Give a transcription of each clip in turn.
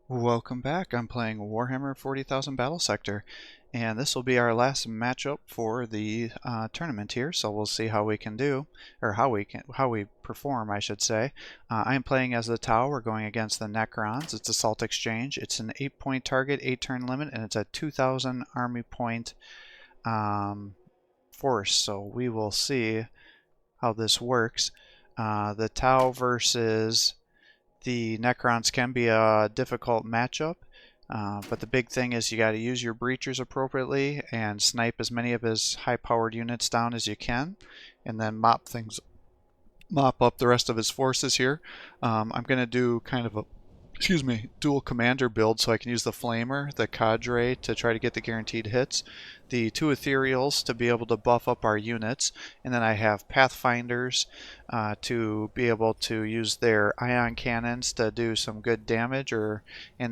Welcome back. I'm playing Warhammer 40,000 Battlesector, and this will be our last matchup for the tournament here. So we'll see how we can do, or how we perform, I should say. I'm playing as the Tau. We're going against the Necrons. It's a Salt Exchange. It's an 8-point target, 8-turn limit, and it's a 2,000 army point force. So we will see how this works. The Tau versus the Necrons can be a difficult matchup, but the big thing is you got to use your breachers appropriately and snipe as many of his high-powered units down as you can, and then mop up the rest of his forces here. I'm going to do kind of a dual commander build so I can use the flamer, the cadre to try to get the guaranteed hits, the two ethereals to be able to buff up our units, and then I have pathfinders to be able to use their ion cannons to do some good damage, and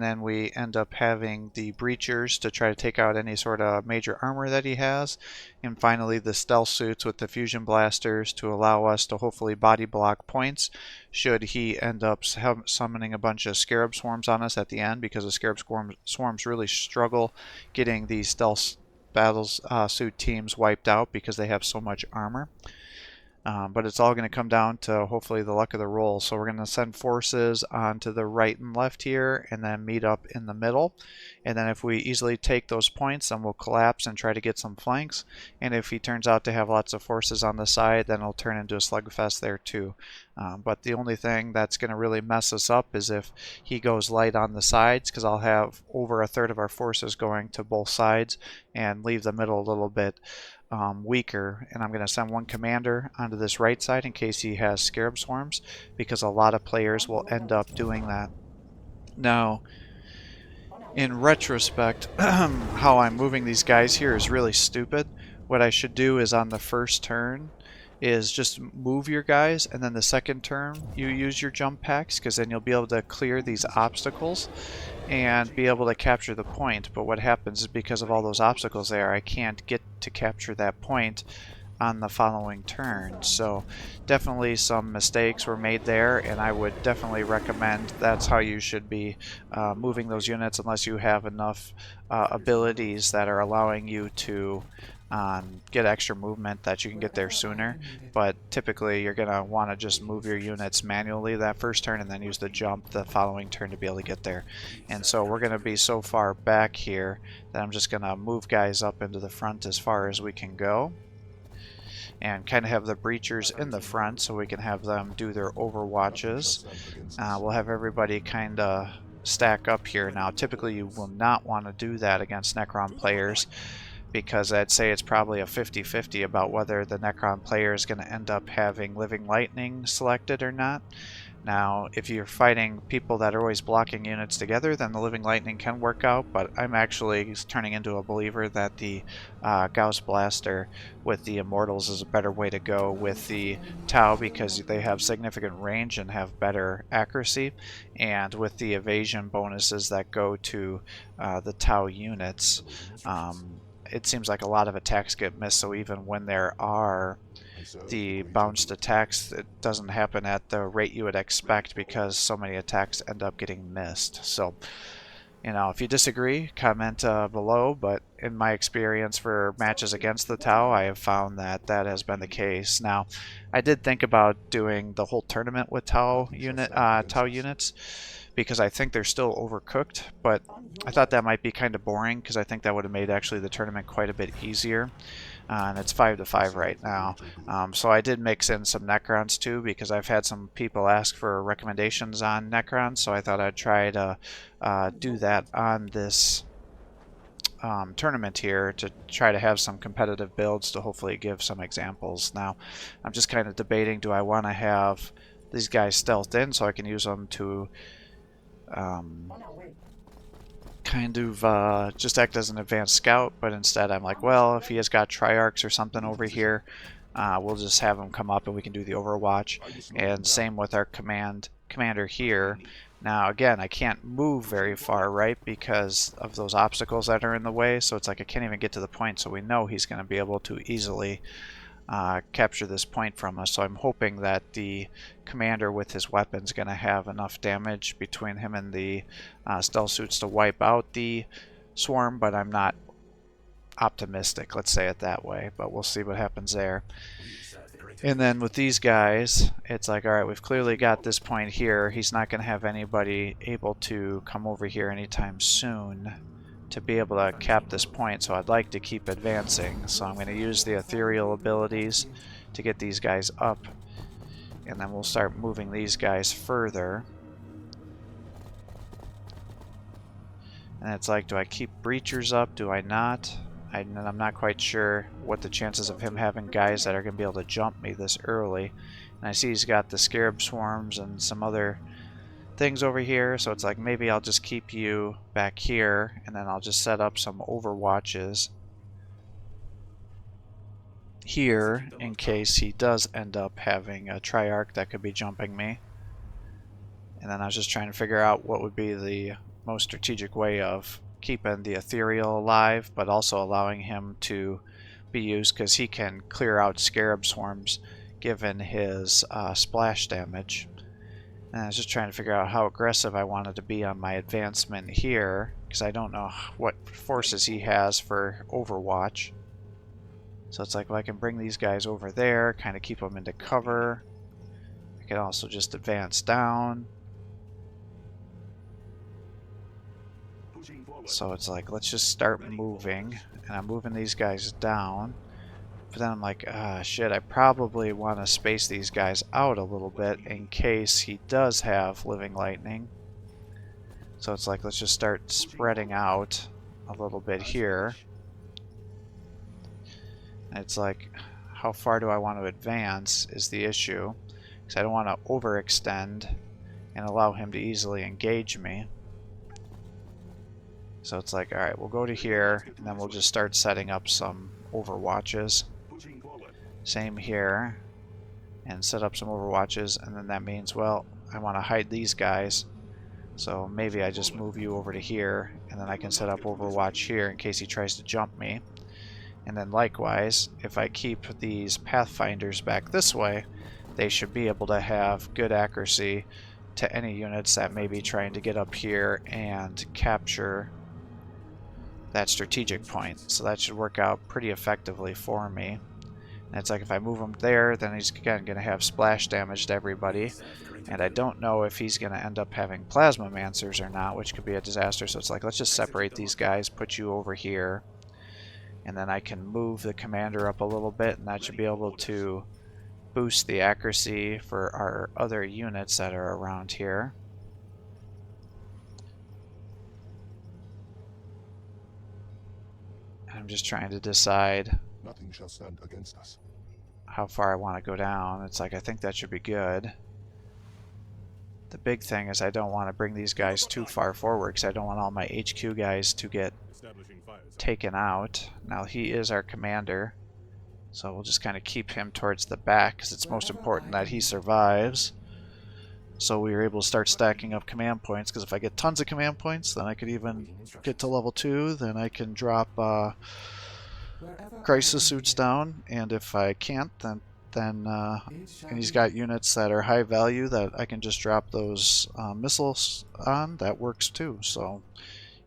then we end up having the breachers to try to take out any sort of major armor that he has, and finally the stealth suits with the fusion blasters to allow us to hopefully body block points should he end up summoning a bunch of scarab swarms on us at the end, because the scarab swarms really struggle getting these stealth battles suit teams wiped out because they have so much armor. But it's all going to come down to hopefully the luck of the roll. So we're going to send forces onto the right and left here and then meet up in the middle. And then if we easily take those points, then we'll collapse and try to get some flanks. And if he turns out to have lots of forces on the side, then it'll turn into a slugfest there too. But the only thing that's going to really mess us up is if he goes light on the sides, because I'll have over a third of our forces going to both sides and leave the middle a little bit weaker. And I'm going to send one commander onto this right side in case he has scarab swarms, because a lot of players will end up doing that. Now, in retrospect, how I'm moving these guys here is really stupid. What I should do is on the first turn is just move your guys, and then the second turn you use your jump packs, because then you'll be able to clear these obstacles and be able to capture the point. But what happens is, because of all those obstacles there, I can't get to capture that point on the following turn. So definitely some mistakes were made there, and I would definitely recommend that's how you should be moving those units, unless you have enough abilities that are allowing you to get extra movement that you can get there sooner. But typically you're going to want to just move your units manually that first turn and then use the jump the following turn to be able to get there. And so we're going to be so far back here that I'm just going to move guys up into the front as far as we can go, and kind of have the breachers in the front so we can have them do their overwatches. We'll have everybody kind of stack up here. Now typically you will not want to do that against Necron players, because I'd say it's probably a 50-50 about whether the Necron player is going to end up having Living Lightning selected or not. Now, if you're fighting people that are always blocking units together, then the Living Lightning can work out, but I'm actually turning into a believer that the Gauss Blaster with the Immortals is a better way to go with the Tau, because they have significant range and have better accuracy, and with the evasion bonuses that go to the Tau units, it seems like a lot of attacks get missed, so even when there are the bounced attacks, it doesn't happen at the rate you would expect, because so many attacks end up getting missed. So, you know, if you disagree, comment below, but in my experience for matches against the Tau, I have found that that has been the case. Now, I did think about doing the whole tournament with Tau units, because I think they're still overcooked, but I thought that might be kind of boring, because I think that would have made actually the tournament quite a bit easier. And it's 5-5 right now. So I did mix in some Necrons too, because I've had some people ask for recommendations on Necrons, so I thought I'd try to do that on this tournament here, to try to have some competitive builds to hopefully give some examples. Now, I'm just kind of debating, do I want to have these guys stealthed in so I can use them to kind of just act as an advanced scout, but instead I'm like, well, if he has got triarchs or something over here, we'll just have him come up and we can do the overwatch. And same with our commander here. Now again, I can't move very far, right, because of those obstacles that are in the way, so it's like I can't even get to the point, so we know he's going to be able to easily capture this point from us. So I'm hoping that the commander with his weapons going to have enough damage between him and the stealth suits to wipe out the swarm, but I'm not optimistic, let's say it that way, but we'll see what happens there. And then with these guys, it's like, alright, we've clearly got this point here. He's not going to have anybody able to come over here anytime soon to be able to cap this point, so I'd like to keep advancing. So I'm going to use the ethereal abilities to get these guys up, and then we'll start moving these guys further. And it's like, do I keep breachers up? Do I not? I'm not quite sure what the chances of him having guys that are going to be able to jump me this early. And I see he's got the scarab swarms and some other things over here, so it's like maybe I'll just keep you back here, and then I'll just set up some overwatches here in case he does end up having a triarch that could be jumping me. And then I was just trying to figure out what would be the most strategic way of keeping the ethereal alive, but also allowing him to be used, because he can clear out scarab swarms given his splash damage. And I was just trying to figure out how aggressive I wanted to be on my advancement here, because I don't know what forces he has for Overwatch. So it's like, well, I can bring these guys over there, kind of keep them into cover. I can also just advance down. So it's like, let's just start moving. And I'm moving these guys down. But then I'm like, shit, I probably want to space these guys out a little bit in case he does have Living Lightning. So it's like, let's just start spreading out a little bit here. And it's like, how far do I want to advance is the issue. Because I don't want to overextend and allow him to easily engage me. So it's like, alright, we'll go to here, and then we'll just start setting up some overwatches. Same here, and set up some overwatches, and then that means, well, I want to hide these guys, so maybe I just move you over to here, and then I can set up overwatch here in case he tries to jump me. And then likewise, if I keep these pathfinders back this way, they should be able to have good accuracy to any units that may be trying to get up here and capture that strategic point. So that should work out pretty effectively for me. And it's like, if I move him there, then he's again going to have splash damage to everybody. And I don't know if he's going to end up having plasma mancers or not, which could be a disaster. So it's like, let's just separate these guys, put you over here. And then I can move the commander up a little bit, and that should be able to boost the accuracy for our other units that are around here. I'm just trying to decide nothing shall stand against us. How far I want to go down. It's like, I think that should be good. The big thing is I don't want to bring these guys too far forward, because I don't want all my HQ guys to get taken out. Now he is our commander, so we'll just kind of keep him towards the back, because it's most important that he survives. So we were able to start stacking up command points, because if I get tons of command points, then I could even get to level 2, then I can drop crisis suits down, and if I can't, then and he's got units that are high value that I can just drop those missiles on, that works too. So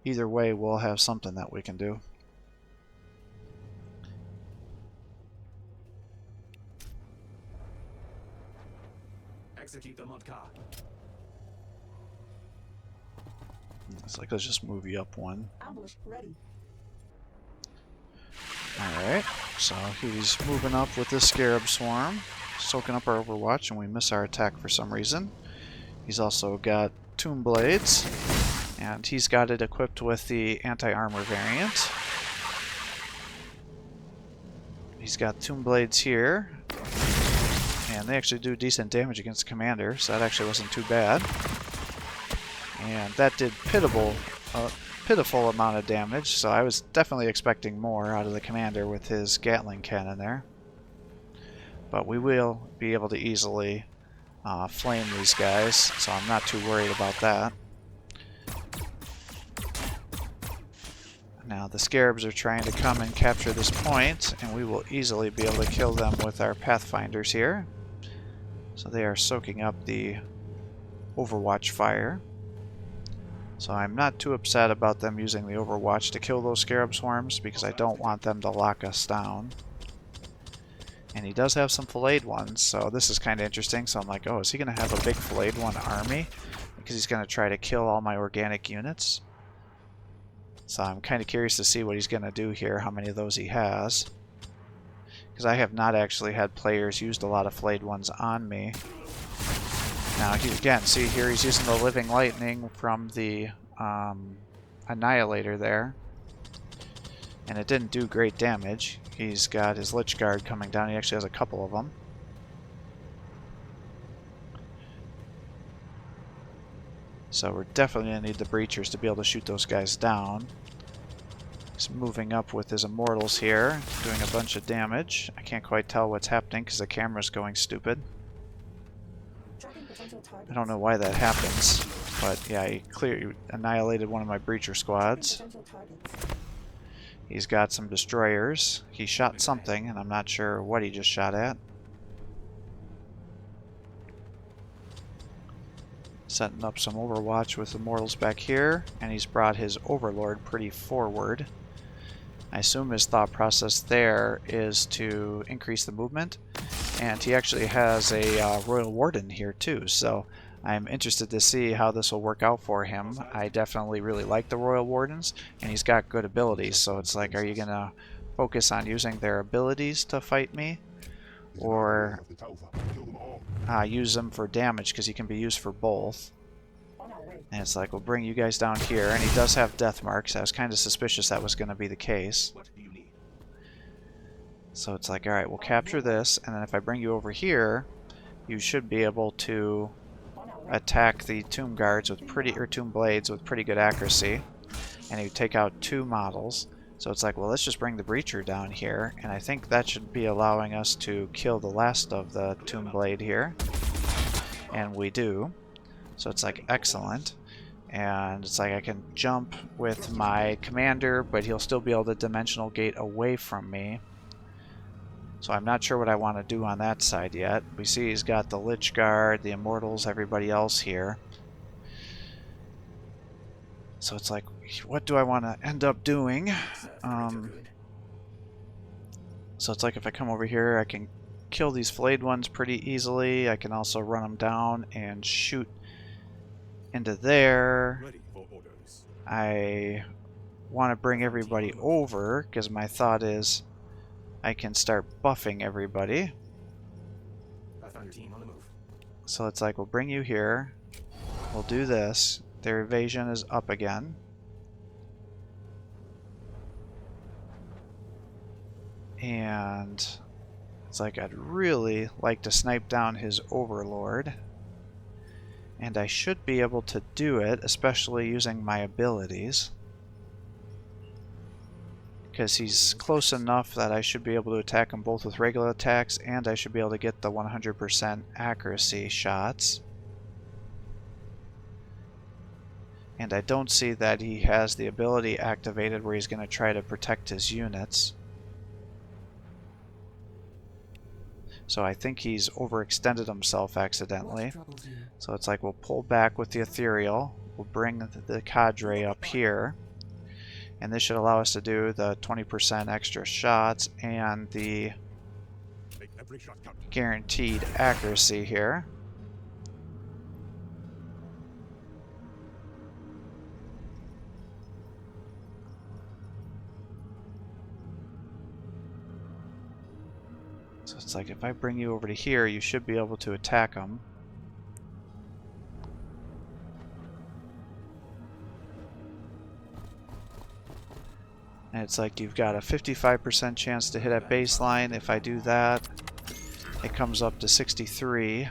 either way, we'll have something that we can do. Execute the mud car. It's like, let's just move you up one. Ambush ready. Alright, so he's moving up with this Scarab Swarm, soaking up our Overwatch, and we miss our attack for some reason. He's also got Tomb Blades, and he's got it equipped with the anti-armor variant. He's got Tomb Blades here, and they actually do decent damage against the commander, so that actually wasn't too bad. And that did pitiful amount of damage, so I was definitely expecting more out of the commander with his Gatling cannon there. But we will be able to easily flame these guys, so I'm not too worried about that. Now the scarabs are trying to come and capture this point, and we will easily be able to kill them with our pathfinders here. So they are soaking up the overwatch fire. So I'm not too upset about them using the overwatch to kill those scarab swarms, because I don't want them to lock us down. And he does have some filleted ones, so this is kind of interesting. So I'm like, oh, is he going to have a big filleted one army? Because he's going to try to kill all my organic units. So I'm kind of curious to see what he's going to do here, how many of those he has. Because I have not actually had players use a lot of filleted ones on me. Now, again, see here he's using the living lightning from the annihilator there. And it didn't do great damage. He's got his Lich Guard coming down. He actually has a couple of them. So we're definitely going to need the Breachers to be able to shoot those guys down. He's moving up with his Immortals here, doing a bunch of damage. I can't quite tell what's happening because the camera's going stupid. I don't know why that happens, but yeah, he clearly annihilated one of my Breacher squads. He's got some Destroyers. He shot something, and I'm not sure what he just shot at. Setting up some Overwatch with Immortals back here, and he's brought his Overlord pretty forward. I assume his thought process there is to increase the movement, and he actually has a Royal Warden here too, so I'm interested to see how this will work out for him. I definitely really like the Royal Wardens, and he's got good abilities, so it's like, are you going to focus on using their abilities to fight me? Or use them for damage, because he can be used for both. And it's like, we'll bring you guys down here, and he does have death marks. I was kind of suspicious that was going to be the case. So it's like, alright, we'll capture this, and then if I bring you over here, you should be able to attack the Tomb Guards with Tomb Blades with pretty good accuracy. And you take out 2 models. So it's like, well, let's just bring the Breacher down here, and I think that should be allowing us to kill the last of the Tomb Blade here. And we do. So it's like, excellent. And it's like I can jump with my commander, but he'll still be able to dimensional gate away from me. So I'm not sure what I want to do on that side yet. We see he's got the Lich Guard, the Immortals, everybody else here. So it's like, what do I want to end up doing? So it's like if I come over here, I can kill these flayed ones pretty easily. I can also run them down and shoot into there. I want to bring everybody over, because my thought is I can start buffing everybody. So it's like, we'll bring you here. We'll do this. Their evasion is up again. And it's like, I'd really like to snipe down his Overlord. And I should be able to do it, especially using my abilities. Because he's close enough that I should be able to attack him both with regular attacks, and I should be able to get the 100% accuracy shots. And I don't see that he has the ability activated where he's going to try to protect his units. So I think he's overextended himself accidentally. So it's like, we'll pull back with the Ethereal. We'll bring the cadre up here. And this should allow us to do the 20% extra shots and the guaranteed accuracy here. So it's like, if I bring you over to here, you should be able to attack them. And it's like, you've got a 55% chance to hit at baseline. If I do that, it comes up to 63.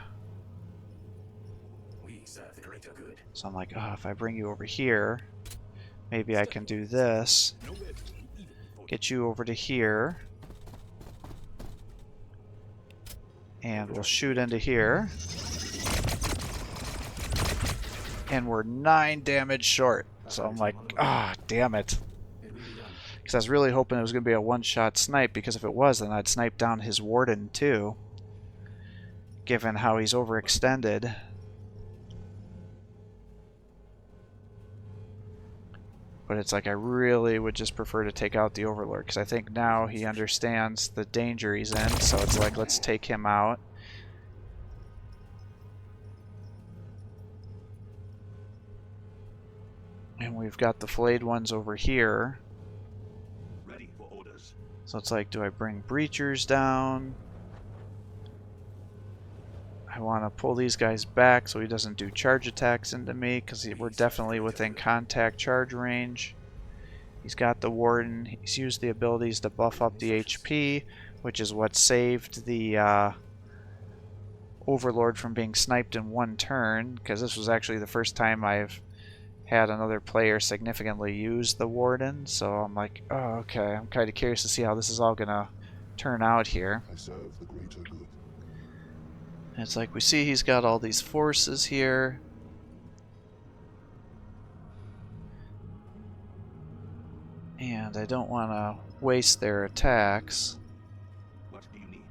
So I'm like, oh, if I bring you over here, maybe I can do this. Get you over to here. And we'll shoot into here. And we're 9 damage short. So I'm like, ah, damn it. Because I was really hoping it was going to be a one-shot snipe, because if it was, then I'd snipe down his warden too, given how he's overextended. But it's like I really would just prefer to take out the Overlord, because I think now he understands the danger he's in, so it's like, let's take him out. And we've got the flayed ones over here. Ready for orders. So it's like, do I bring breachers down? I want to pull these guys back so he doesn't do charge attacks into me, because we're definitely within contact charge range. He's got the Warden. He's used the abilities to buff up the HP, which is what saved the Overlord from being sniped in one turn, because this was actually the first time I've had another player significantly use the Warden. So I'm like, oh, okay, I'm kind of curious to see how this is all going to turn out here. I serve the greater good. And it's like we see he's got all these forces here. And I don't want to waste their attacks. What do you need?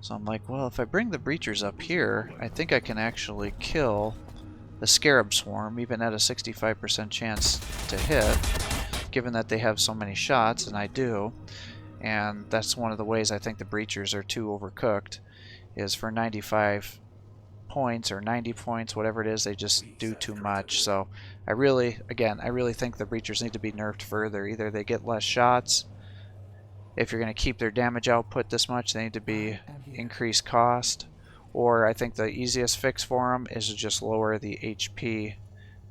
So I'm like, well, if I bring the breachers up here, I think I can actually kill the Scarab Swarm, even at a 65% chance to hit, given that they have so many shots, and I do. And that's one of the ways I think the breachers are too overcooked, is for 95 points or 90 points, whatever it is, they just do too much. So I really think the breachers need to be nerfed further. Either they get less shots, if you're going to keep their damage output this much, they need to be increased cost, or I think the easiest fix for them is to just lower the HP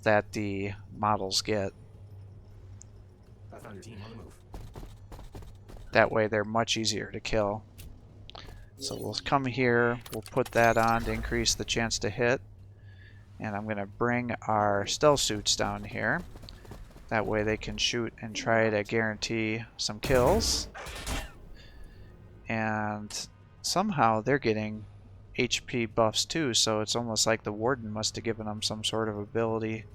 that the models get. I found your team on the move. That way they're much easier to kill. So we'll come here, we'll put that on to increase the chance to hit, and I'm going to bring our stealth suits down here. That way they can shoot and try to guarantee some kills. And somehow they're getting HP buffs too, so it's almost like the Warden must have given them some sort of ability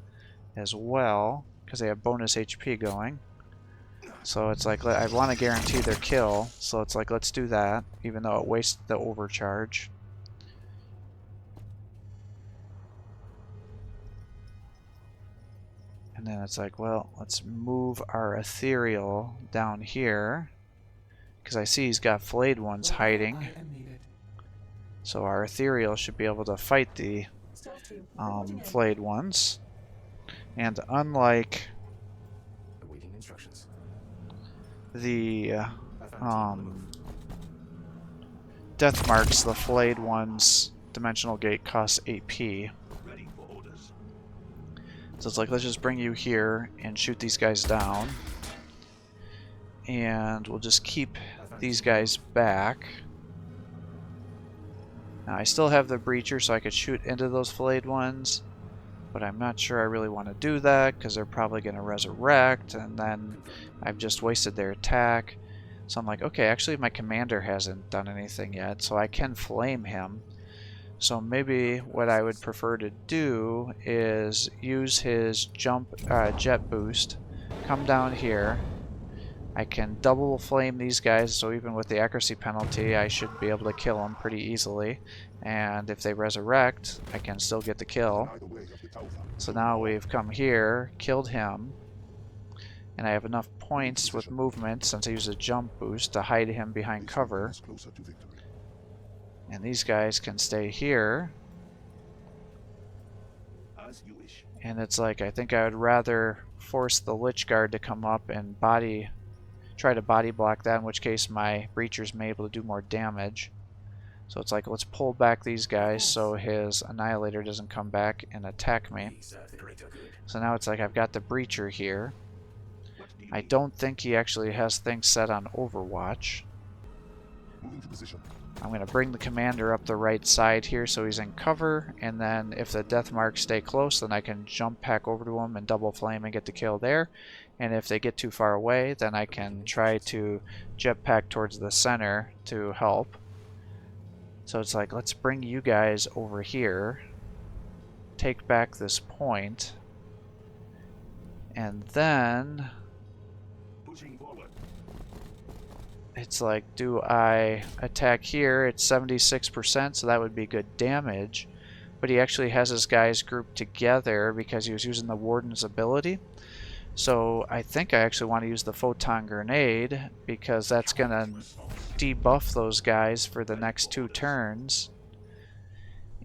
as well, because they have bonus HP going. So it's like, I want to guarantee their kill, so it's like, let's do that, even though it wastes the overcharge. And then it's like, well, let's move our ethereal down here, because I see he's got flayed ones hiding. So our ethereal should be able to fight the flayed ones. And unlike Awaiting instructions. the death marks, the flayed ones dimensional gate costs AP. Ready for orders. So it's like, let's just bring you here and shoot these guys down. And we'll just keep these guys back. Now I still have the breacher, so I could shoot into those flayed ones, but I'm not sure I really want to do that, because they're probably going to resurrect, and then I've just wasted their attack. So I'm like, okay, actually my commander hasn't done anything yet, so I can flame him. So maybe what I would prefer to do is use his jet boost, come down here. I can double flame these guys, so even with the accuracy penalty, I should be able to kill them pretty easily. And if they resurrect, I can still get the kill. Either way of the Taufa. So now we've come here, killed him, and I have enough points with movement, since I use a jump boost, to hide him behind cover. Us closer to victory. And these guys can stay here. As you wish. And it's like, I think I would rather force the Lich Guard to come up and try to body block that, in which case my breachers may be able to do more damage. So it's like, let's pull back these guys so his Annihilator doesn't come back and attack me. We serve the greater good. So now it's like, I've got the breacher here. What do you I need? don't think he actually has things set on Overwatch. Moving to position. I'm going to bring the commander up the right side here so he's in cover, and then if the death marks stay close, then I can jump back over to him and double flame and get the kill there. And if they get too far away, then I can try to jetpack towards the center to help. So it's like, let's bring you guys over here, take back this point, and then Pushing forward. It's like, do I attack here? It's 76%, so that would be good damage. But he actually has his guys grouped together because he was using the Warden's ability. So I think I actually want to use the Photon Grenade because that's going to debuff those guys for the next 2 turns.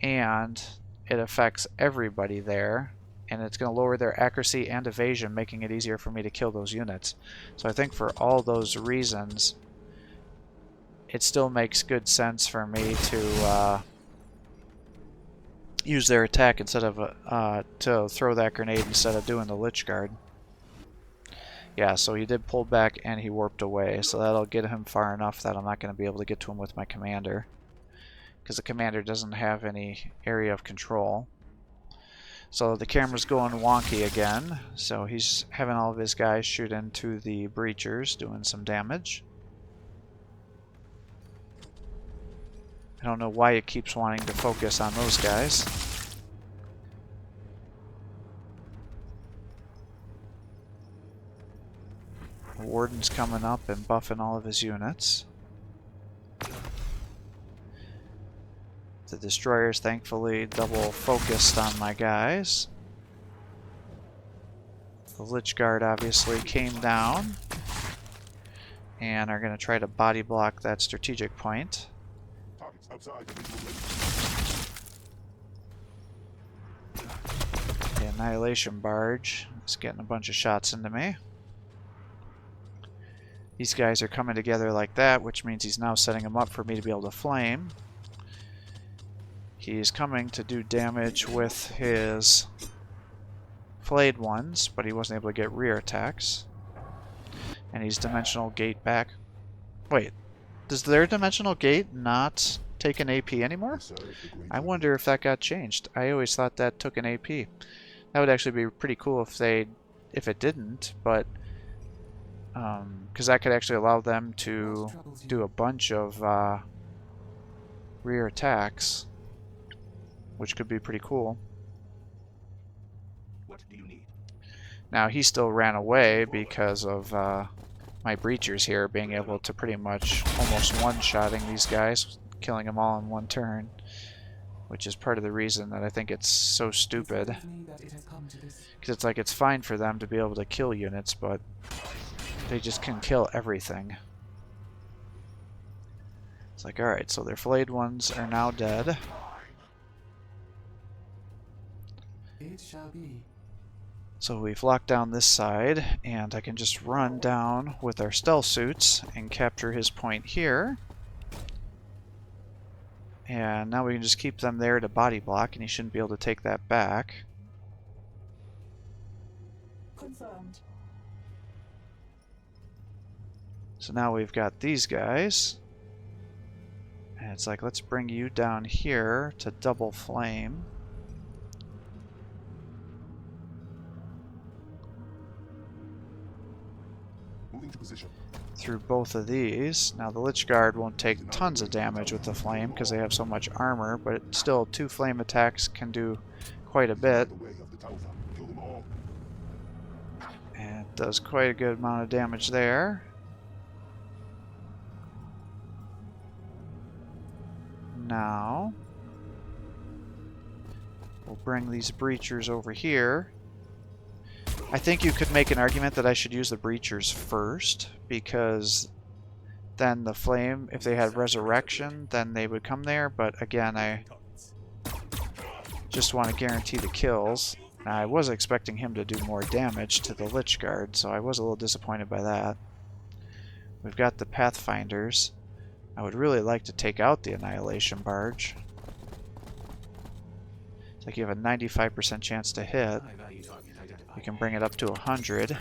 And it affects everybody there. And it's going to lower their accuracy and evasion, making it easier for me to kill those units. So I think for all those reasons, it still makes good sense for me to use their attack instead of to throw that grenade instead of doing the Lich Guard. Yeah, so he did pull back and he warped away, so that'll get him far enough that I'm not going to be able to get to him with my commander, because the commander doesn't have any area of control. So the camera's going wonky again, so he's having all of his guys shoot into the breachers, doing some damage. I don't know why it keeps wanting to focus on those guys. The Warden's coming up and buffing all of his units. The destroyers thankfully double focused on my guys. The Lich Guard obviously came down and are going to try to body block that strategic point. Targets outside the visual range. The Annihilation Barge is getting a bunch of shots into me. These guys are coming together like that, which means he's now setting them up for me to be able to flame. He's coming to do damage with his flayed ones, but he wasn't able to get rear attacks. And he's Dimensional Gate back. Wait, does their Dimensional Gate not take an AP anymore? I wonder if that got changed. I always thought that took an AP. That would actually be pretty cool if it didn't, but because that could actually allow them to do a bunch of rear attacks, which could be pretty cool. What do you need? Now he still ran away because of my breachers here being able to pretty much almost one-shotting these guys, killing them all in one turn, which is part of the reason that I think it's so stupid. Because it's like it's fine for them to be able to kill units, but they just can kill everything. It's like, alright, so their flayed ones are now dead. It shall be. So we've locked down this side, and I can just run down with our stealth suits and capture his point here. And now we can just keep them there to body block, and he shouldn't be able to take that back. Confirmed. So now we've got these guys. And it's like, let's bring you down here to double flame. Moving to position. Through both of these. Now the Lich Guard won't take tons of damage with the flame because they have so much armor, but still 2 flame attacks can do quite a bit. The way of the Taufa. Kill them all. And it does quite a good amount of damage there. Now we'll bring these breachers over here. I think you could make an argument that I should use the breachers first, because then the flame, if they had resurrection, then they would come there, but again, I just want to guarantee the kills. Now, I was expecting him to do more damage to the Lich Guard, so I was a little disappointed by that. We've got the Pathfinders. I would really like to take out the Annihilation Barge. It's like you have a 95% chance to hit. High value target identified. We can bring it up to 100,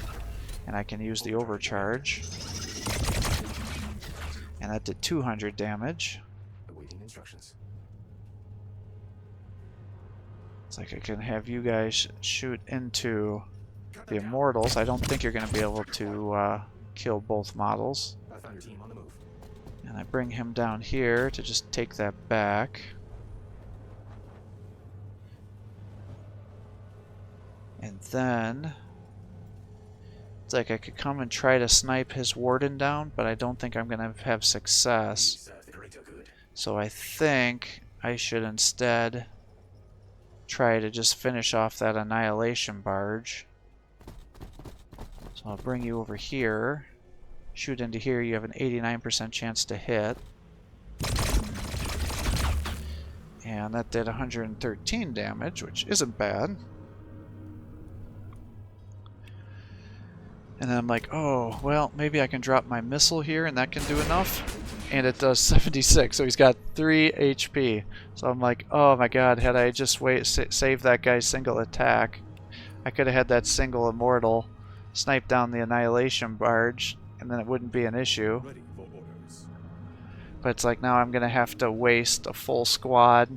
and I can use the overcharge. And that did 200 damage. Awaiting instructions. It's like I can have you guys shoot into the Immortals. I don't think you're going to be able to kill both models. Pathfinder team on the move. And I bring him down here to just take that back. And then It's like I could come and try to snipe his warden down, but I don't think I'm going to have We success. serve the greater good. So I think I should instead try to just finish off that annihilation barge. So I'll bring you over here. Shoot into here, you have an 89% chance to hit. And that did 113 damage, which isn't bad. And then I'm like, oh, well, maybe I can drop my missile here and that can do enough. And it does 76, so he's got 3 HP. So I'm like, oh my god, had I just saved that guy's single attack, I could have had that single immortal snipe down the annihilation barge, and then it wouldn't be an issue. Ready for orders. But it's like now I'm going to have to waste a full squad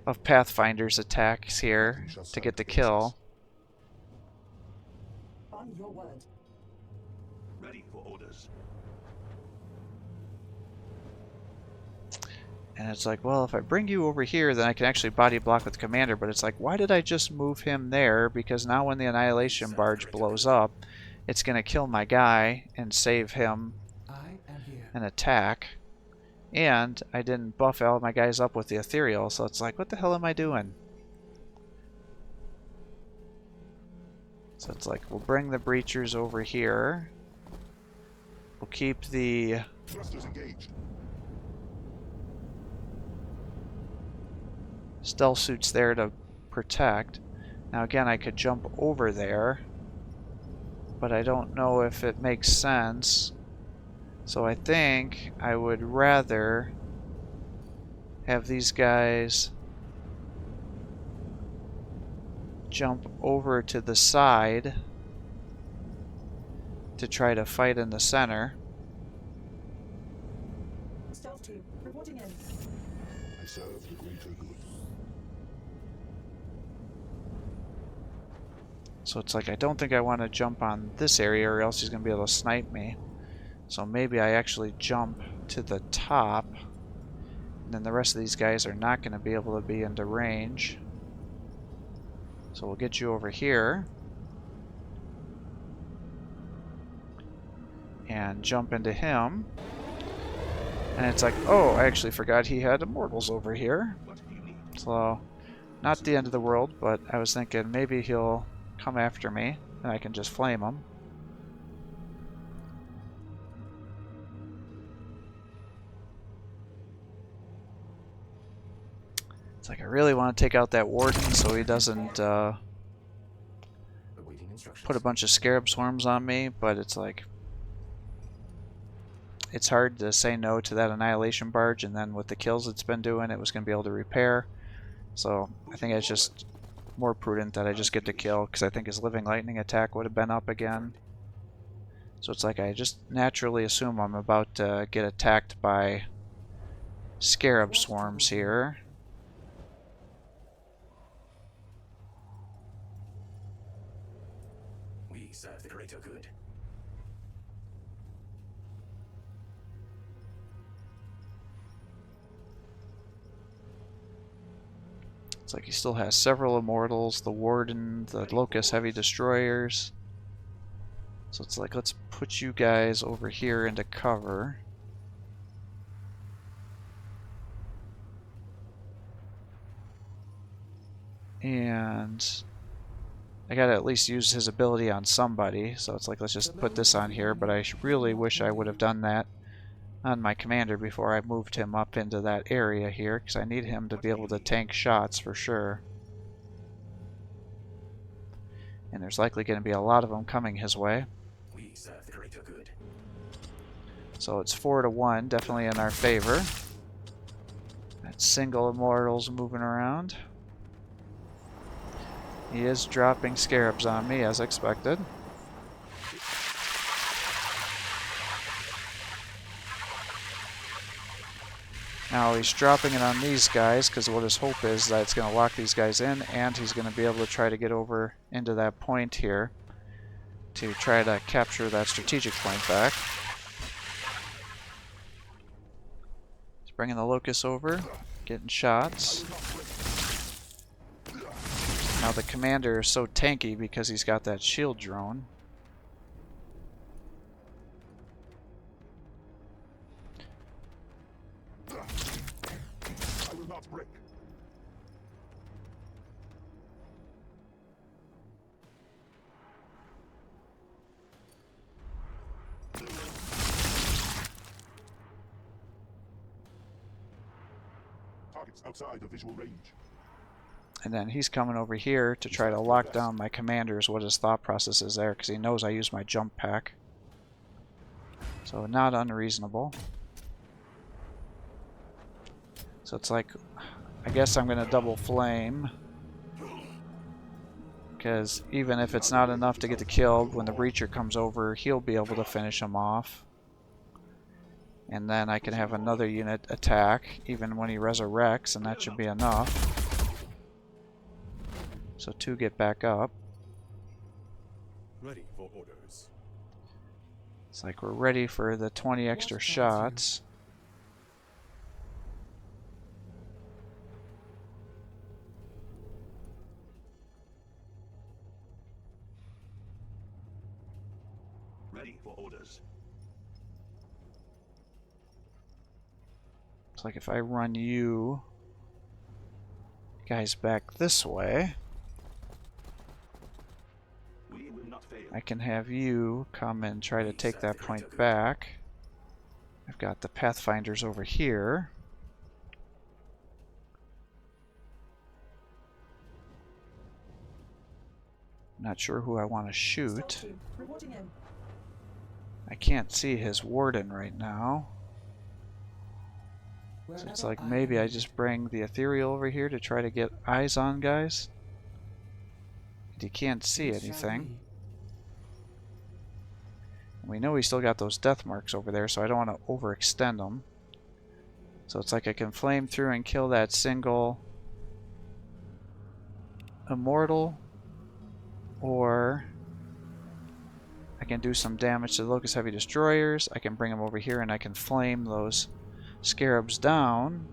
of Pathfinder's attacks here to get the kill. On your word. Ready for orders. And it's like, well, if I bring you over here, then I can actually body block with the commander. But it's like, why did I just move him there? Because now when the annihilation barge blows up, it's going to kill my guy and save him I am here. an attack. And I didn't buff all my guys up with the ethereal, so it's like, what the hell am I doing? So it's like, we'll bring the breachers over here. We'll keep the Thrusters engaged. stealth suits there to protect. Now again, I could jump over there, but I don't know if it makes sense. So I think I would rather have these guys jump over to the side to try to fight in the center. Stealth team, reporting in. I serve the greater good. So it's like I don't think I want to jump on this area or else he's going to be able to snipe me. So maybe I actually jump to the top, and then the rest of these guys are not going to be able to be into range. So we'll get you over here and jump into him. And it's like, oh, I actually forgot he had immortals over here. What do you need? So, not the end of the world, but I was thinking maybe he'll come after me and I can just flame him. It's like I really want to take out that warden so he doesn't Awaiting instructions. put a bunch of scarab swarms on me, but it's like it's hard to say no to that annihilation barge, and then with the kills it's been doing, it was going to be able to repair. So I think it's just more prudent that I just get to kill, because I think his living lightning attack would have been up again. So it's like I just naturally assume I'm about to get attacked by scarab swarms here. We serve the greater good. It's like he still has several immortals, the warden, the locust heavy destroyers. So it's like, let's put you guys over here into cover. And I gotta at least use his ability on somebody, so it's like, let's just put this on here, but I really wish I would have done that on my commander before I moved him up into that area here, because I need him to be able to tank shots for sure. And there's likely going to be a lot of them coming his way. We serve the greater good. So it's 4-1, definitely in our favor. That single immortal's moving around. He is dropping scarabs on me, as expected. Now he's dropping it on these guys because what his hope is that it's going to lock these guys in, and he's going to be able to try to get over into that point here to try to capture that strategic point back. He's bringing the locust over, getting shots. Now the commander is so tanky because he's got that shield drone. Targets outside of visual range. And then he's coming over here to try to lock down my commanders, what his thought process is there, because he knows I use my jump pack. So not unreasonable. So it's like, I guess I'm going to double flame. Because even if it's not enough to get the kill, when the breacher comes over, he'll be able to finish him off. And then I can have another unit attack, even when he resurrects, and that should be enough. So 2 get back up. Ready for orders. It's like we're ready for the 20 extra shots. Ready for orders. It's like if I run you guys back this way, We will not fail. I can have you come and try to take that point back. I've got the Pathfinders over here. Not sure who I want to shoot. Stealth team, reporting in. I can't see his warden right now. So it's like maybe I just bring the ethereal over here to try to get eyes on guys. And you can't see anything. We know we still got those death marks over there, so I don't want to overextend them. So it's like I can flame through and kill that single immortal, or I can do some damage to the Locust Heavy Destroyers. I can bring them over here and I can flame those scarabs down.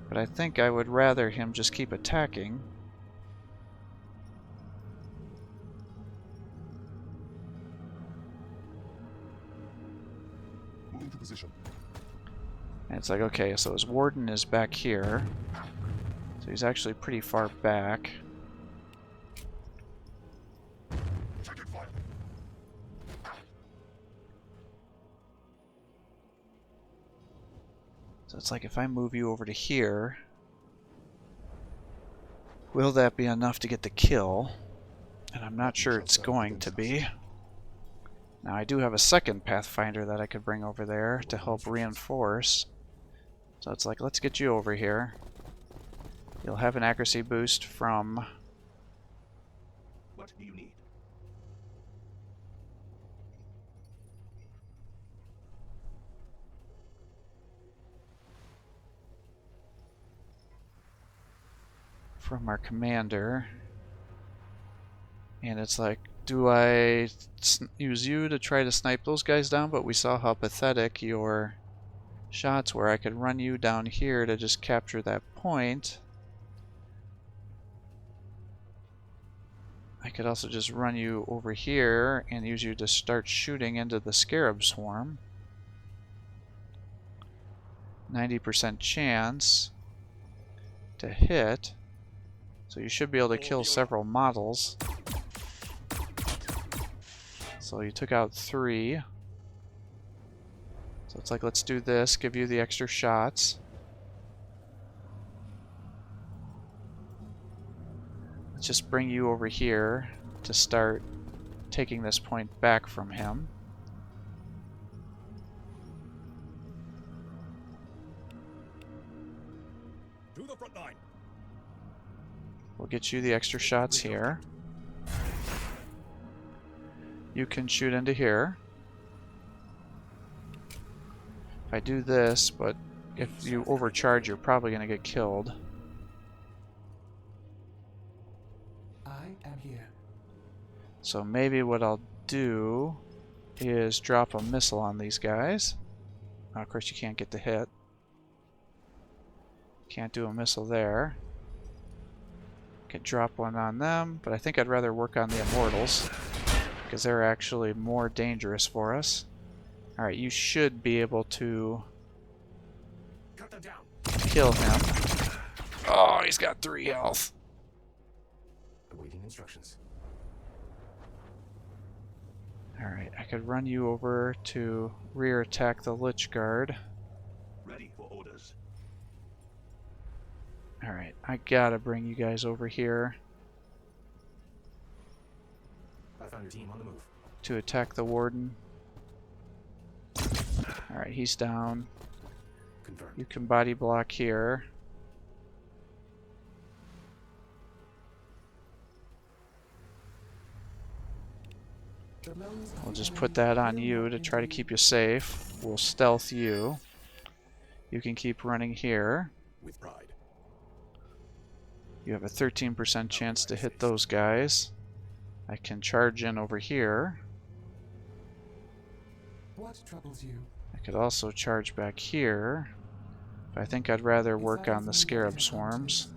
But I think I would rather him just keep attacking. Move to position. And it's like, okay, so his warden is back here. So he's actually pretty far back. Taking fire. So it's like if I move you over to here, will that be enough to get the kill? And I'm not sure it's going to be. Now I do have a second Pathfinder that I could bring over there to help reinforce. So it's like, let's get you over here. You'll have an accuracy boost from... What do you need? from our commander. And it's like, do I use you to try to snipe those guys down? But we saw how pathetic your shots were. I could run you down here to just capture that point. I could also just run you over here and use you to start shooting into the scarab swarm. 90% chance to hit. So you should be able to kill several models. So you took out 3. So it's like, let's do this, give you the extra shots. Let's just bring you over here to start taking this point back from him. To the front line. We'll get you the extra shots here. You can shoot into here. If I do this, but if you overcharge, you're probably going to get killed. I am here. So maybe what I'll do is drop a missile on these guys. Of course, you can't get the hit. Can't do a missile there. Could drop one on them, but I think I'd rather work on the Immortals, because they're actually more dangerous for us. Alright, you should be able to Cut them down. kill him. Oh, he's got 3 health. Awaiting instructions. Alright, I could run you over to rear attack the Lich Guard. Ready for orders. Alright, I gotta bring you guys over here I found your team on the move. to attack the warden. Alright, he's down. Confirmed. You can body block here. We'll just put that on you to try to keep you safe. We'll stealth you. You can keep running here. With pride. You have a 13% chance to hit those guys. I can charge in over here. What troubles you? I could also charge back here. But I think I'd rather work on the scarab swarms.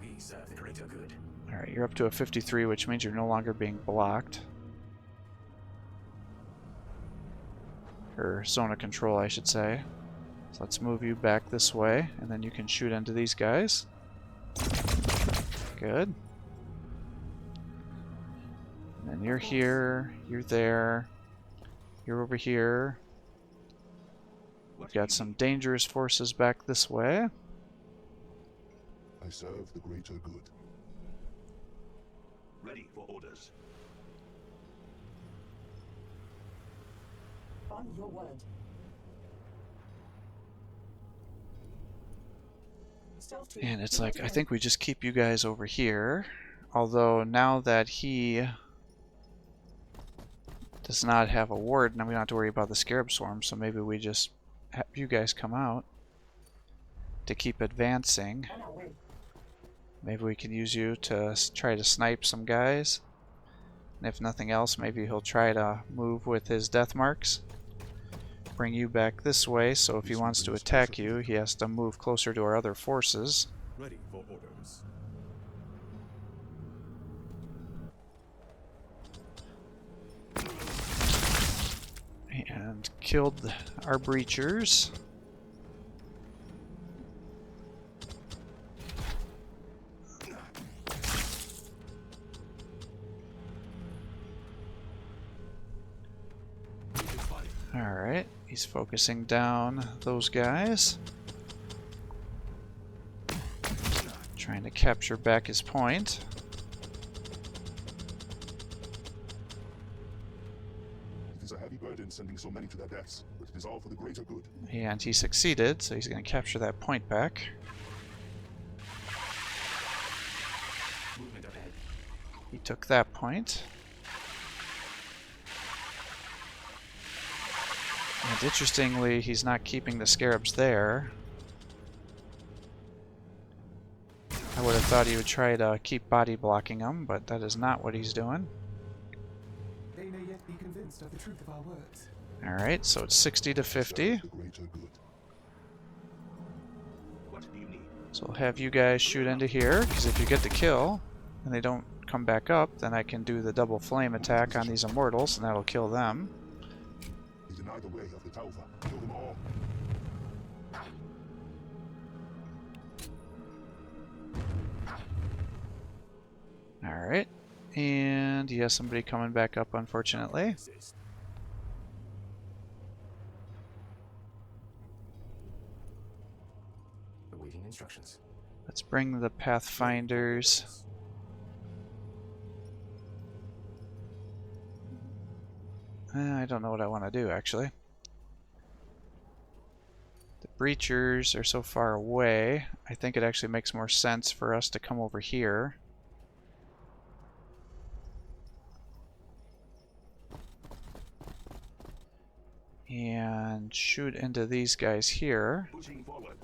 We serve the greater good. Alright, you're up to a 53, which means you're no longer being blocked. Or zone of control, I should say. So let's move you back this way, and then you can shoot into these guys. Good. And then you're here, you're there, you're over here. We've got some dangerous forces back this way. I serve the greater good. Ready for orders. On your word. Stealth team, And it's like, I reporting think we just keep you guys over here. Although now that he does not have a warden, we don't have to worry about the scarab swarm, so maybe we just have you guys come out to keep advancing. on our way. Maybe we can use you to try to snipe some guys. And if nothing else, maybe he'll try to move with his death marks. Bring you back this way, so if he wants to attack you, he has to move closer to our other forces. Ready for orders. And killed our breachers. Alright, he's focusing down those guys. Trying to capture back his point. It is a heavy burden sending so many to their deaths, but it is all for the greater good. And he succeeded, so he's going to capture that point back. Movement ahead. He took that point. And interestingly, he's not keeping the scarabs there. I would have thought he would try to keep body blocking them, but that is not what he's doing. They may yet be convinced of the truth of our words. Alright, so it's 60 to 50. Serve the greater good. What do you need? So I'll have you guys shoot into here, because if you get the kill, and they don't come back up, then I can do the double flame attack on these immortals, and that'll kill them. They deny the way of the Taufa. Kill them all. Alright, and he has somebody coming back up, unfortunately. Assist. Awaiting instructions. Let's bring the Pathfinders. I don't know what I want to do, actually. The Breachers are so far away, I think it actually makes more sense for us to come over here. And shoot into these guys here. Pushing forward.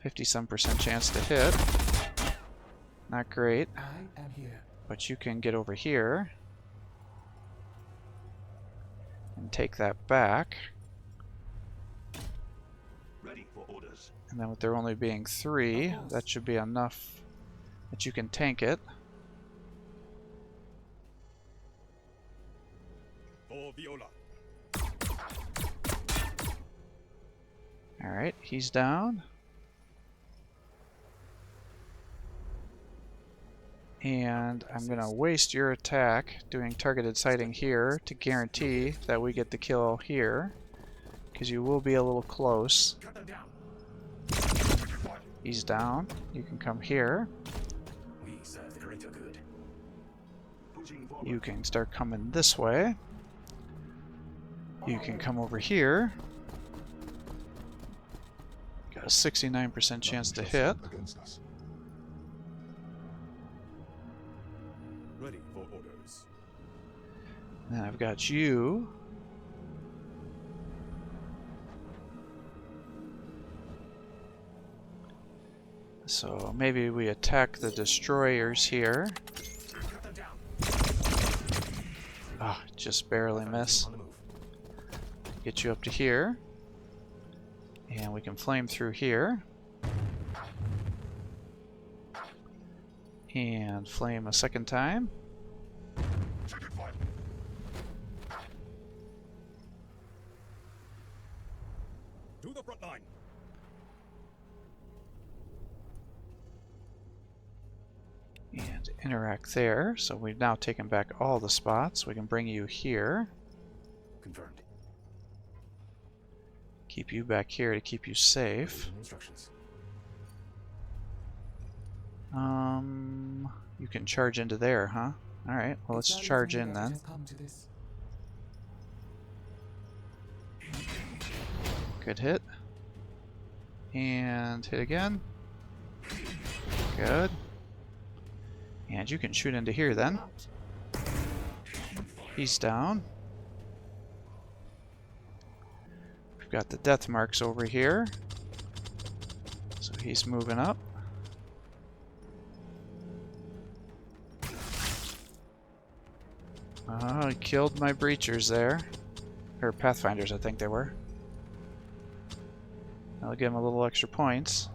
50-some% chance to hit. Not great, I am here. but you can get over here and take that back. Ready for orders. And then with there only being 3, that should be enough that you can tank it. For Viola. Alright, he's down. And I'm going to waste your attack doing targeted sighting here to guarantee that we get the kill here, because you will be a little close. Cut them down. He's down. You can come here. We serve the greater good. Pushing forward. You can start coming this way. You can come over here. Got a 69% chance to Nothing shall hit. stand against us. Ready for orders. And then I've got you. So maybe we attack the destroyers here. Cut them down. Ah, just barely miss. On the move. Get you up to here. And we can flame through here. And flame a second time. Taking fire. To the front line. And interact there. So we've now taken back all the spots. We can bring you here. Confirmed. Keep you back here to keep you safe. Awaiting instructions. You can charge into there, huh? Alright, well let's It's not charge easy in that it then. has come to this. Good hit. And hit again. Good. And you can shoot into here then. He's down. We've got the death marks over here. So he's moving up. Oh, he killed my breachers there. Or pathfinders, I think they were. I'll give him a little extra points.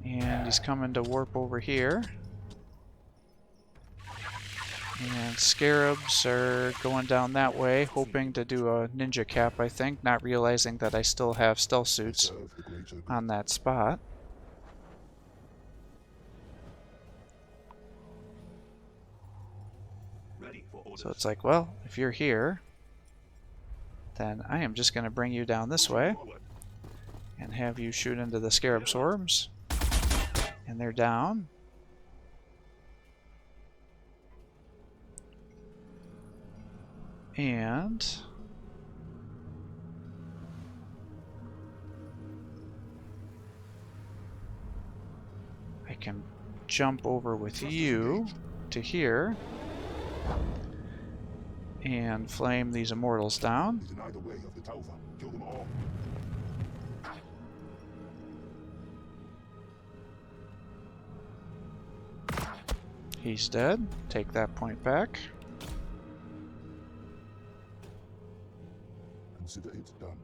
And he's coming to warp over here. And scarabs are going down that way, hoping to do a ninja cap, I think, not realizing that I still have stealth suits Serve the greater good. on that spot. Ready for orders. So it's like, well, if you're here, then I am just going to bring you down this way Forward. and have you shoot into the scarab swarms. And they're down. And I can jump over with you to here and flame these immortals down. We deny the way of the Taufa. Kill them all. He's dead. Take that point back. Consider it done.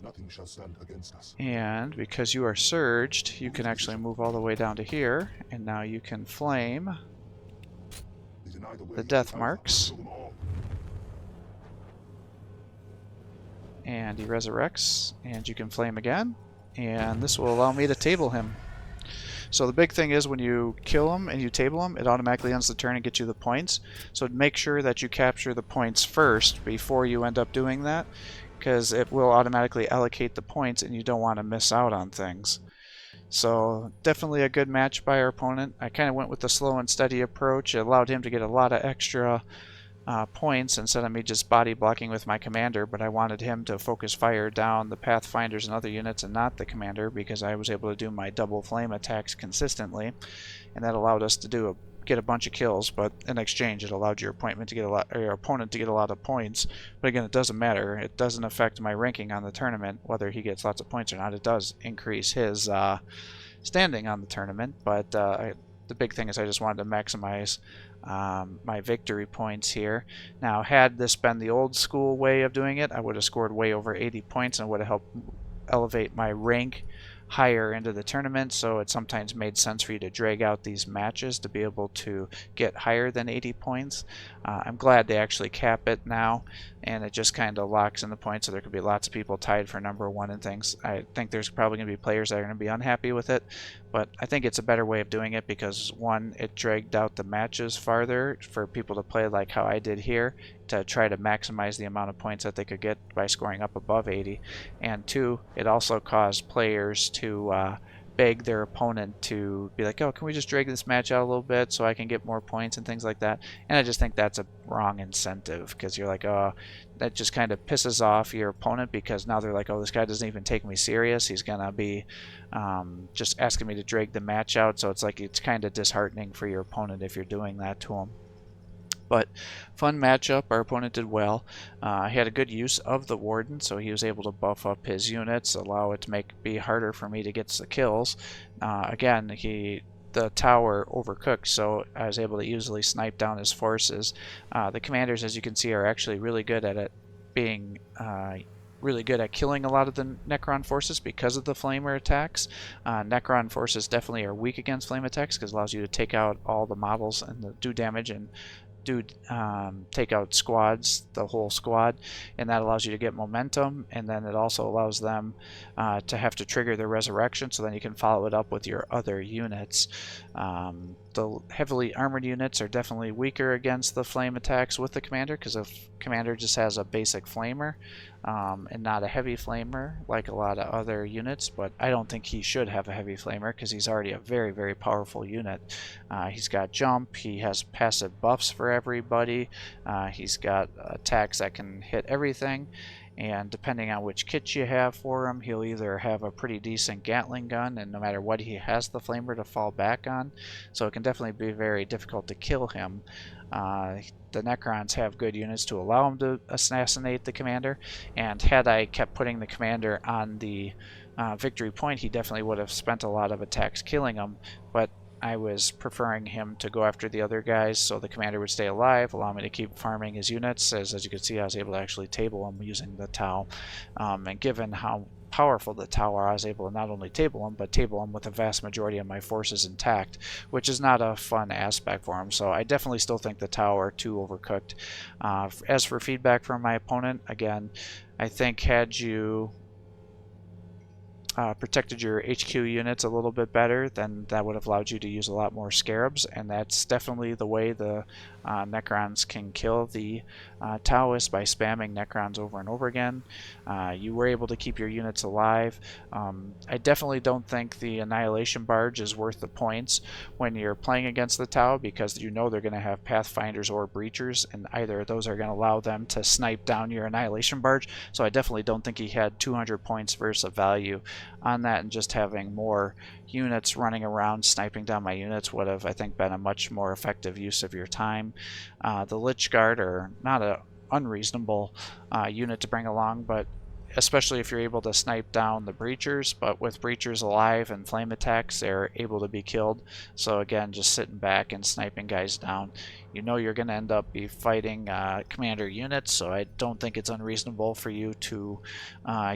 Nothing shall stand against us. And because you are surged, you can actually move all the way down to here, and now you can flame We deny the way the of death Taufa. marks. Kill them all. And he resurrects, and you can flame again, and this will allow me to table him. So the big thing is when you kill him and you table him, it automatically ends the turn and gets you the points. So make sure that you capture the points first before you end up doing that, because it will automatically allocate the points and you don't want to miss out on things. So definitely a good match by our opponent. I kind of went with the slow and steady approach. It allowed him to get a lot of extra points instead of me just body blocking with my commander, but I wanted him to focus fire down the pathfinders and other units and not the commander, because I was able to do my double flame attacks consistently, and that allowed us to get a bunch of kills. But in exchange, it allowed your opponent to get a lot of points. But again, it doesn't matter. It doesn't affect my ranking on the tournament whether he gets lots of points or not. It does increase his standing on the tournament, but the big thing is I just wanted to maximize my victory points here. Now, had this been the old school way of doing it, I would have scored way over 80 points and would have helped elevate my rank higher into the tournament, so it sometimes made sense for you to drag out these matches to be able to get higher than 80 points. I'm glad they actually cap it now, and it just kind of locks in the points, so there could be lots of people tied for number one and things. I think there's probably going to be players that are going to be unhappy with it, but I think it's a better way of doing it because, one, it dragged out the matches farther for people to play like how I did here to try to maximize the amount of points that they could get by scoring up above 80, and two, it also caused players to beg their opponent to be like, oh, can we just drag this match out a little bit so I can get more points and things like that. And I just think that's a wrong incentive, because you're like, oh, that just kind of pisses off your opponent, because now they're like, oh, this guy doesn't even take me serious, he's gonna be just asking me to drag the match out. So it's like, it's kind of disheartening for your opponent if you're doing that to him. But fun matchup. Our opponent did well. He had a good use of the Warden, so he was able to buff up his units, allow it to be harder for me to get the kills. Again, the tower overcooked, so I was able to easily snipe down his forces. The commanders, as you can see, are actually really good at it, being really good at killing a lot of the Necron forces because of the flamer attacks. Necron forces definitely are weak against flame attacks because it allows you to take out all the models and do damage and take out squads, the whole squad, and that allows you to get momentum, and then it also allows them to have to trigger their resurrection, so then you can follow it up with your other units. The heavily armored units are definitely weaker against the flame attacks with the commander, because the commander just has a basic flamer and not a heavy flamer like a lot of other units, but I don't think he should have a heavy flamer because he's already a very, very powerful unit. He's got jump, he has passive buffs for everybody, he's got attacks that can hit everything, and depending on which kit you have for him, he'll either have a pretty decent Gatling gun, and no matter what, he has the flamer to fall back on, so it can definitely be very difficult to kill him. The Necrons have good units to allow him to assassinate the commander, and had I kept putting the commander on the victory point, he definitely would have spent a lot of attacks killing him, but I was preferring him to go after the other guys so the commander would stay alive, allow me to keep farming his units. As you can see, I was able to actually table him using the Tau, and given how powerful the Tower, I was able to not only table him, but table him with the vast majority of my forces intact, which is not a fun aspect for him. So I definitely still think the Tower too overcooked. As for feedback from my opponent, again, I think had you protected your HQ units a little bit better, then that would have allowed you to use a lot more scarabs, and that's definitely the way the Necrons can kill the Taoists, by spamming Necrons over and over again. You were able to keep your units alive. I definitely don't think the Annihilation Barge is worth the points when you're playing against the Tau, because you know they're going to have Pathfinders or Breachers, and either of those are going to allow them to snipe down your Annihilation Barge. So I definitely don't think he had 200 points versus a value on that, and just having more units running around sniping down my units would have, I think, been a much more effective use of your time. The Lich Guard are not an unreasonable unit to bring along, but especially if you're able to snipe down the Breachers, but with Breachers alive and flame attacks, they're able to be killed. So again, just sitting back and sniping guys down, you know you're going to end up fighting commander units, so I don't think it's unreasonable for you to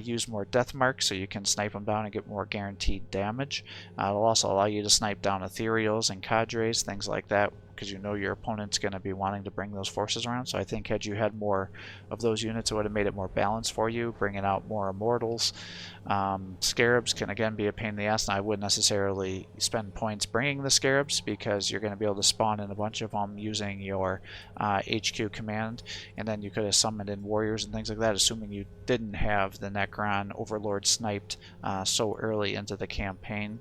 use more death marks so you can snipe them down and get more guaranteed damage. It'll also allow you to snipe down ethereals and cadres, things like that, because you know your opponent's going to be wanting to bring those forces around. So I think had you had more of those units, it would have made it more balanced for you, bringing out more immortals. Scarabs can again be a pain in the ass, and I wouldn't necessarily spend points bringing the scarabs, because you're going to be able to spawn in a bunch of them using your HQ command, and then you could have summoned in warriors and things like that, assuming you didn't have the Necron Overlord sniped so early into the campaign.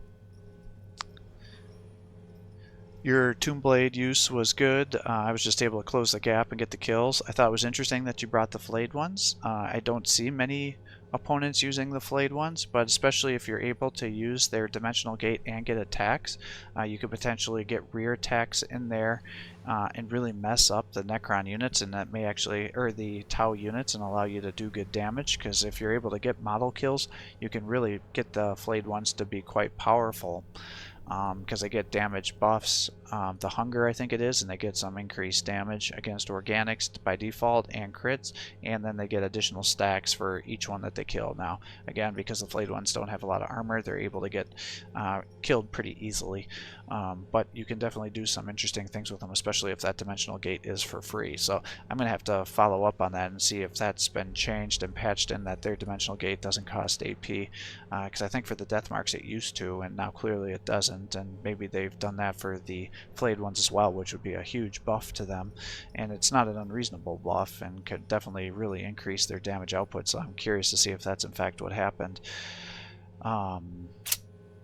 Your Tomb Blade use was good. I was just able to close the gap and get the kills. I thought it was interesting that you brought the flayed ones. I don't see many opponents using the flayed ones, but especially if you're able to use their dimensional gate and get attacks, you could potentially get rear attacks in there and really mess up the Necron units, and that may actually, or the Tau units, and allow you to do good damage, because if you're able to get model kills, you can really get the flayed ones to be quite powerful. because they get damage buffs, the hunger I think it is, and they get some increased damage against organics by default and crits, and then they get additional stacks for each one that they kill. Now again, because the flayed ones don't have a lot of armor, they're able to get killed pretty easily, but you can definitely do some interesting things with them, especially if that dimensional gate is for free. So I'm gonna have to follow up on that and see if that's been changed and patched in, that their dimensional gate doesn't cost AP, because I think for the death marks it used to, and now clearly it doesn't, and maybe they've done that for the flayed ones as well, which would be a huge buff to them, and it's not an unreasonable buff and could definitely really increase their damage output. So I'm curious to see if that's in fact what happened.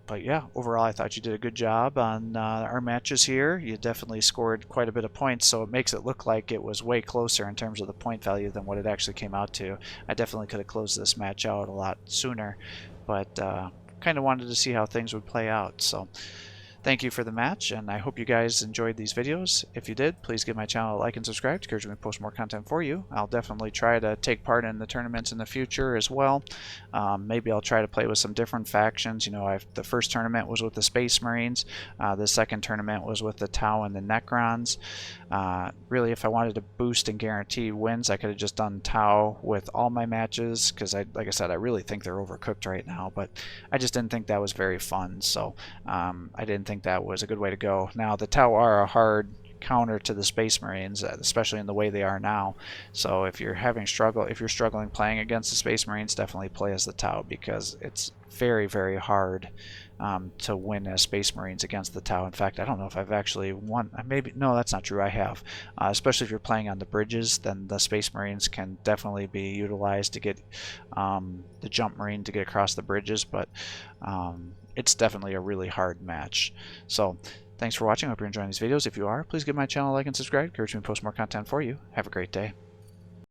But yeah, overall I thought you did a good job on our matches here. You definitely scored quite a bit of points, so it makes it look like it was way closer in terms of the point value than what it actually came out to. I definitely could have closed this match out a lot sooner, but kind of wanted to see how things would play out. So thank you for the match, and I hope you guys enjoyed these videos. If you did, please give my channel a like and subscribe to encourage me to post more content for you. I'll definitely try to take part in the tournaments in the future as well. Maybe I'll try to play with some different factions. You know, the first tournament was with the Space Marines. The second tournament was with the Tau and the Necrons. Really, if I wanted to boost and guarantee wins, I could have just done Tau with all my matches, because like I said, I really think they're overcooked right now, but I just didn't think that was very fun, so I didn't think that was a good way to go. Now the Tau are a hard counter to the Space Marines, especially in the way they are now. So if you're struggling playing against the Space Marines, definitely play as the Tau, because it's very, very hard to win as Space Marines against the Tau. In fact, I don't know if I've actually won. Maybe no, that's not true. I have. Especially if you're playing on the bridges, then the Space Marines can definitely be utilized to get the Jump Marine to get across the bridges, but it's definitely a really hard match. So thanks for watching. I hope you're enjoying these videos. If you are, please give my channel a like and subscribe. Encourage me to post more content for you. Have a great day.